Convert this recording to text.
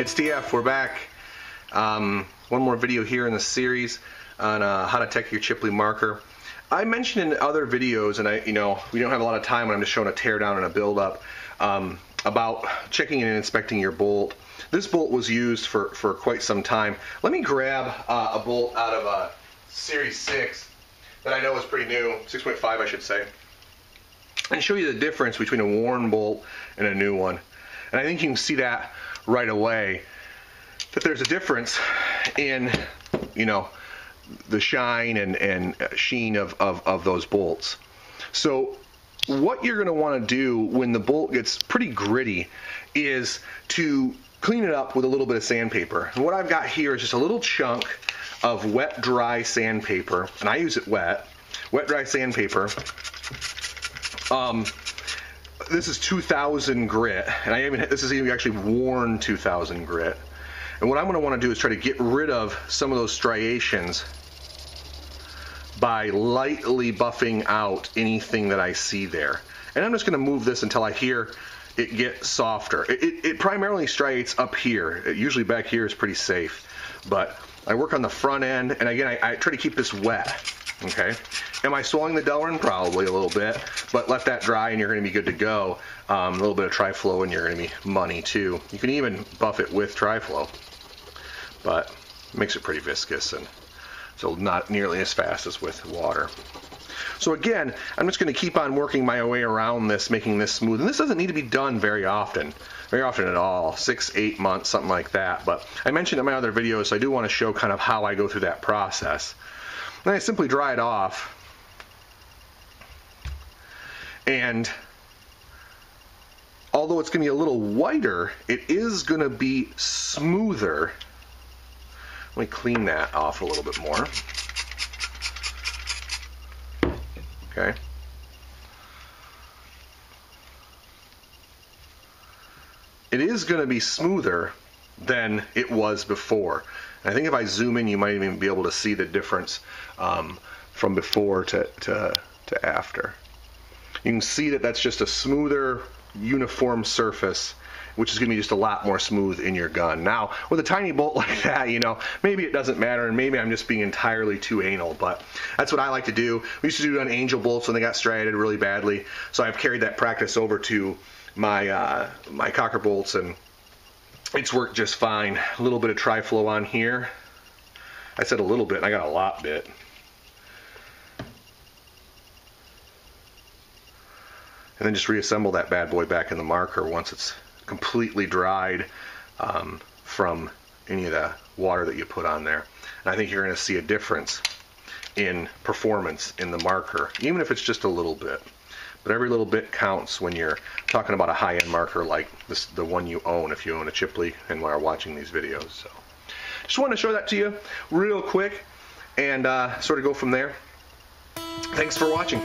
It's TF. We're back. One more video here in the series on how to tech your chip lead marker. I mentioned in other videos, and we don't have a lot of time when I'm just showing a tear down and a build up, about checking and inspecting your bolt. This bolt was used for quite some time. Let me grab a bolt out of a Series 6 that I know is pretty new, 6.5 I should say, and show you the difference between a worn bolt and a new one. And I think you can see that right away, that there's a difference in, the shine and sheen of those bolts. So what you're going to want to do when the bolt gets pretty gritty is to clean it up with a little bit of sandpaper. And what I've got here is just a little chunk of wet dry sandpaper, and I use it wet dry sandpaper. This is 2000 grit, and this is even actually worn 2000 grit. And what I'm going to want to do is try to get rid of some of those striations by lightly buffing out anything that I see there. And I'm just going to move this until I hear it get softer. It primarily striates up here. Usually back here is pretty safe, but I work on the front end, and again I try to keep this wet. Okay, am I swelling the delrin? Probably a little bit, but let that dry and you're going to be good to go. A little bit of tri-flow and you're going to be money too. You can even buff it with tri-flow, but it makes it pretty viscous and so not nearly as fast as with water. So again, I'm just going to keep on working my way around this, making this smooth. And this doesn't need to be done very often at all, 6-8 months, something like that. But I mentioned in my other videos, so I do want to show kind of how I go through that process. Then I simply dry it off, and although it's going to be a little whiter, it is going to be smoother. Let me clean that off a little bit more. Okay. It is going to be smoother than it was before. And I think if I zoom in, you might even be able to see the difference from before to after. You can see that that's just a smoother, uniform surface, which is going to be just a lot more smooth in your gun. Now, with a tiny bolt like that, maybe it doesn't matter, and maybe I'm just being entirely too anal, but that's what I like to do. We used to do it on Angel bolts when they got striated really badly, so I've carried that practice over to my my Cocker bolts, and it's worked just fine. A little bit of tri-flow on here. I said a little bit, and I got a lot bit. And then just reassemble that bad boy back in the marker once it's completely dried from any of the water that you put on there. And I think you're going to see a difference in performance in the marker, even if it's just a little bit. But every little bit counts when you're talking about a high-end marker like this, the one you own, if you own a chip lead and are watching these videos. So just wanted to show that to you real quick and sort of go from there. Thanks for watching.